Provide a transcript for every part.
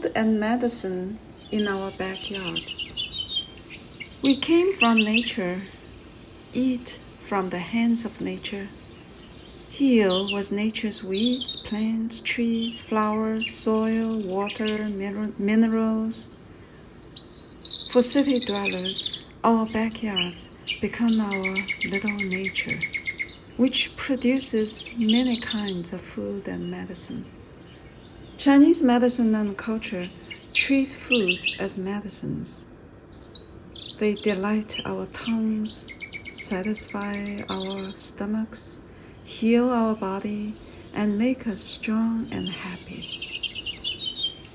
Food and medicine in our backyard. We came from nature, eat from the hands of nature. Heal was nature's weeds, plants, trees, flowers, soil, water, minerals. For city dwellers, our backyards become our little nature, which produces many kinds of food and medicine. Chinese medicine and culture treat food as medicines. They delight our tongues, satisfy our stomachs, heal our body, and make us strong and happy.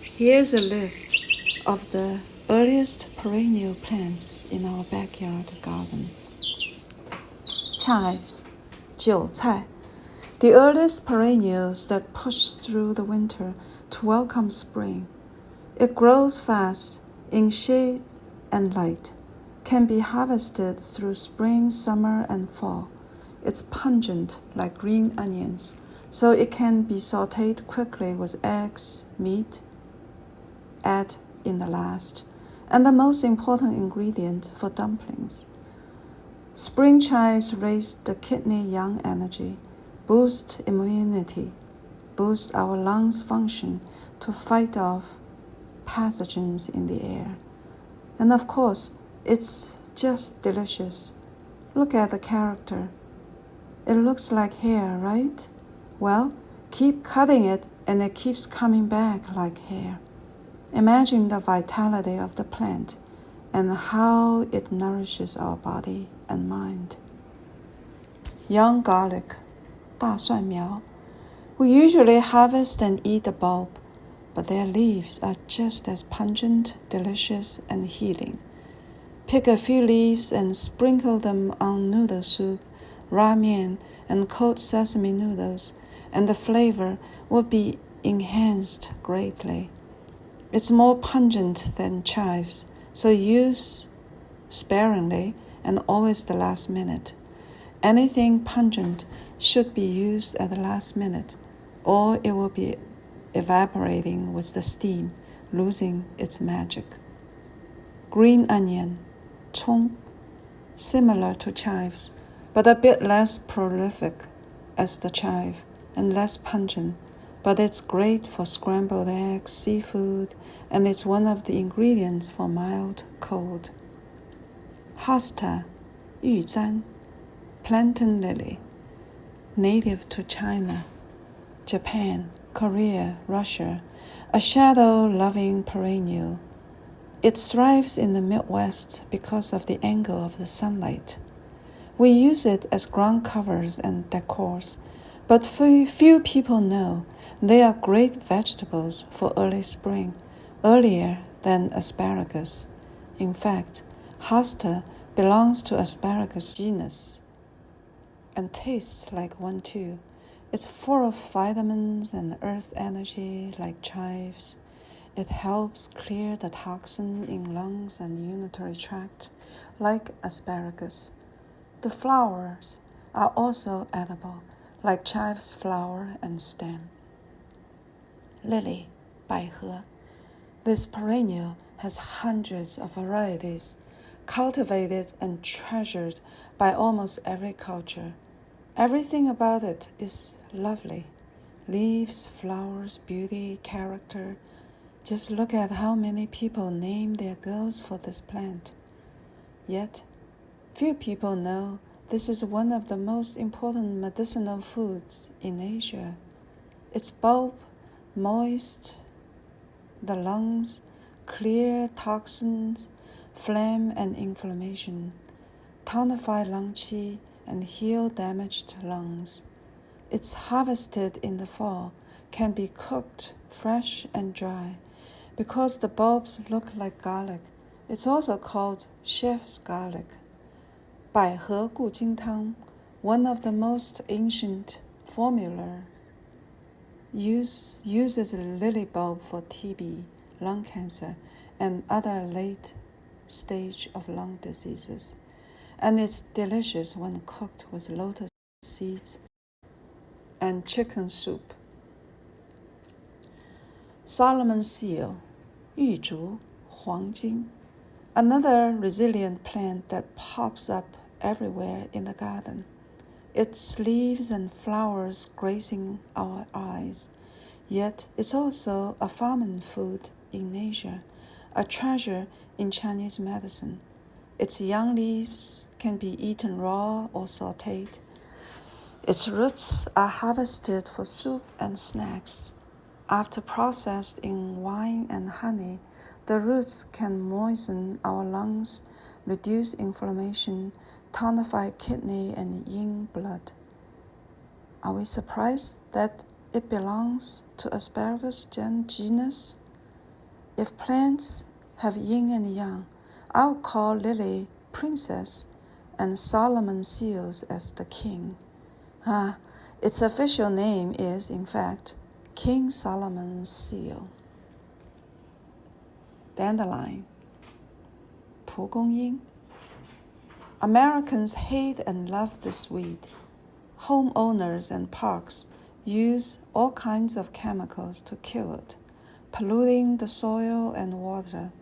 Here's a list of the earliest perennial plants in our backyard garden. Chives, 韭菜, the earliest perennials that push through the winter to welcome spring. It grows fast in shade and light, can be harvested through spring, summer, and fall. It's pungent like green onions, so it can be sautéed quickly with eggs, meat, add in the last, and the most important ingredient for dumplings. Spring chives raise the kidney young energy, boost immunity, boost our lungs function to fight off pathogens in the air. And of course, it's just delicious. Look at the character. It looks like hair, right? Well, keep cutting it and it keeps coming back like hair. Imagine the vitality of the plant and how it nourishes our body and mind. Young garlic, 大蒜苗. We usually harvest and eat the bulb, but their leaves are just as pungent, delicious, and healing. Pick a few leaves and sprinkle them on noodle soup, ramen, and cold sesame noodles, and the flavor will be enhanced greatly. It's more pungent than chives, so use sparingly and always the last minute. Anything pungent should be used at the last minute, or it will be evaporating with the steam, losing its magic. Green onion, 葱, similar to chives, but a bit less prolific as the chive and less pungent, but it's great for scrambled eggs, seafood, and it's one of the ingredients for mild cold. Hosta, 玉簪, plantain lily, native to China, Japan, Korea, Russia, a shadow-loving perennial. It thrives in the Midwest because of the angle of the sunlight. We use it as ground covers and decors, but few people know they are great vegetables for early spring, earlier than asparagus. In fact, Hosta belongs to asparagus genus and tastes like one too. It's full of vitamins and earth energy like chives. It helps clear the toxin in lungs and urinary tract like asparagus. The flowers are also edible, like chives flower and stem. Lily, 百合. This perennial has hundreds of varieties, cultivated and treasured by almost every culture. Everything about it is lovely. Leaves, flowers, beauty, character. Just look at how many people name their girls for this plant. Yet, few people know this is one of the most important medicinal foods in Asia. Its bulb, moist the lungs, clear toxins, phlegm and inflammation, tonify lung qi, and heal damaged lungs. It's harvested in the fall, can be cooked fresh and dry. Because the bulbs look like garlic, it's also called chef's garlic. 百合固金汤, one of the most ancient formula, uses a lily bulb for TB, lung cancer, and other late stage of lung diseases. And it's delicious when cooked with lotus seeds and chicken soup. Solomon seal, 玉竹, 黄金. Another resilient plant that pops up everywhere in the garden. Its leaves and flowers gracing our eyes. Yet it's also a famine food in Asia, a treasure in Chinese medicine. Its young leaves can be eaten raw or sautéed. Its roots are harvested for soup and snacks. After processed in wine and honey, the roots can moisten our lungs, reduce inflammation, tonify kidney and yin blood. Are we surprised that it belongs to asparagus genus? If plants have yin and yang, I'll call lily princess and Solomon seals as the king. Its official name is, in fact, King Solomon's seal. Dandelion, 蒲公英. Americans hate and love this weed. Homeowners and parks use all kinds of chemicals to kill it, polluting the soil and water.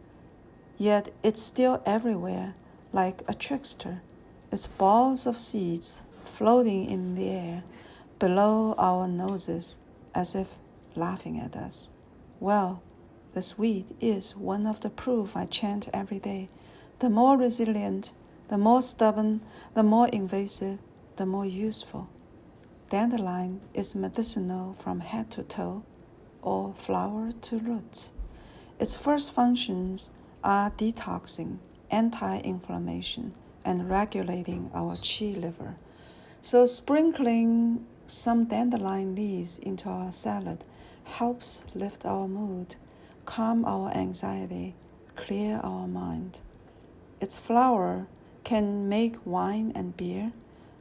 Yet it's still everywhere, like a trickster, its balls of seeds floating in the air below our noses as if laughing at us. Well, this weed is one of the proof I chant every day. The more resilient, the more stubborn, the more invasive, the more useful. Dandelion is medicinal from head to toe, or flower to root. Its first functions are detoxing, anti-inflammation, and regulating our qi liver. So sprinkling some dandelion leaves into our salad helps lift our mood, calm our anxiety, clear our mind. Its flower can make wine and beer,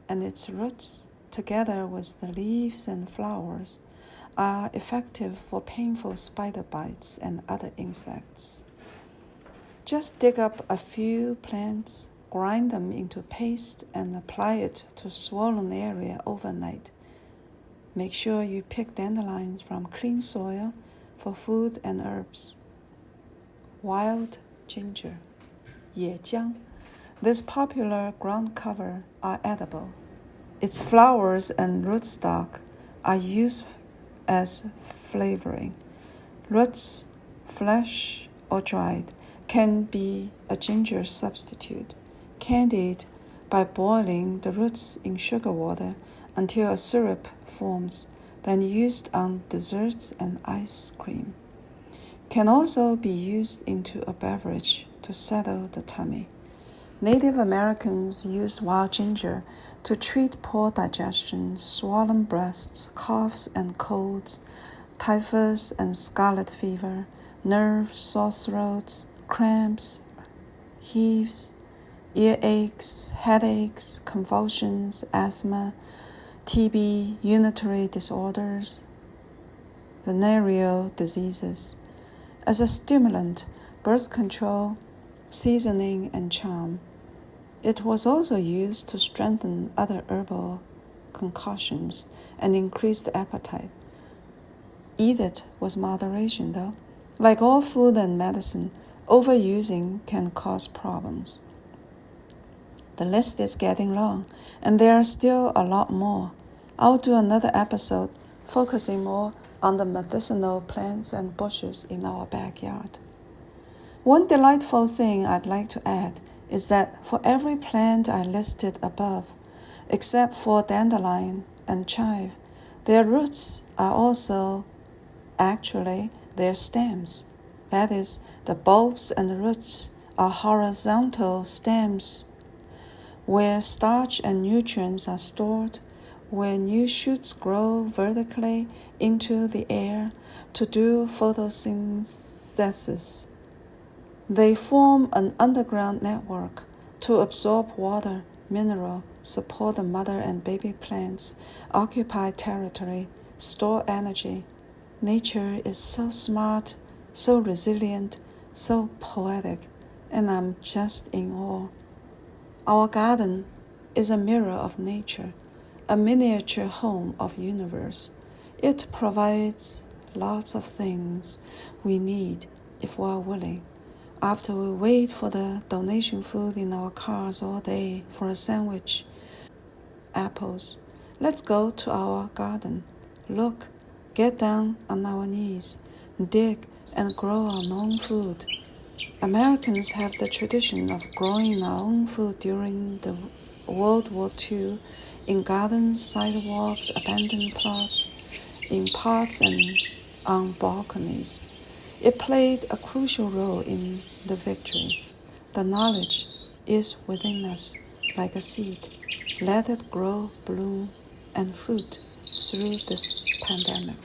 and its roots, together with the leaves and flowers, are effective for painful spider bites and other insects. Just dig up a few plants, grind them into paste, and apply it to swollen area overnight. Make sure you pick dandelions from clean soil for food and herbs. Wild ginger, 野姜. This popular ground cover are edible. Its flowers and rootstock are used as flavoring. Roots, fresh or dried, can be a ginger substitute. Candied by boiling the roots in sugar water until a syrup forms, then used on desserts and ice cream. Can also be used into a beverage to settle the tummy. Native Americans use wild ginger to treat poor digestion, swollen breasts, coughs and colds, typhus and scarlet fever, nerve, sore throats, cramps, hives, earaches, headaches, convulsions, asthma, TB, urinary disorders, venereal diseases. As a stimulant, birth control, seasoning, and charm. It was also used to strengthen other herbal concoctions and increase the appetite. Eat it with moderation, though. Like all food and medicine, overusing can cause problems. The list is getting long, and there are still a lot more. I'll do another episode focusing more on the medicinal plants and bushes in our backyard. One delightful thing I'd like to add is that for every plant I listed above, except for dandelion and chive, their roots are also actually their stems. That is, the bulbs and roots are horizontal stems where starch and nutrients are stored, where new shoots grow vertically into the air to do photosynthesis. They form an underground network to absorb water, mineral, support the mother and baby plants, occupy territory, store energy. Nature is so smart, so resilient, so poetic, and I'm just in awe. Our garden is a mirror of nature, a miniature home of universe. It provides lots of things we need if we are willing. After we wait for the donation food in our cars all day for a sandwich, apples, let's go to our garden. Look, get down on our knees, dig and grow our own food. Americans have the tradition of growing our own food during the World War II in gardens, sidewalks, abandoned plots, in pots and on balconies. It played a crucial role in the victory. The knowledge is within us like a seed. Let it grow, bloom, and fruit through this pandemic.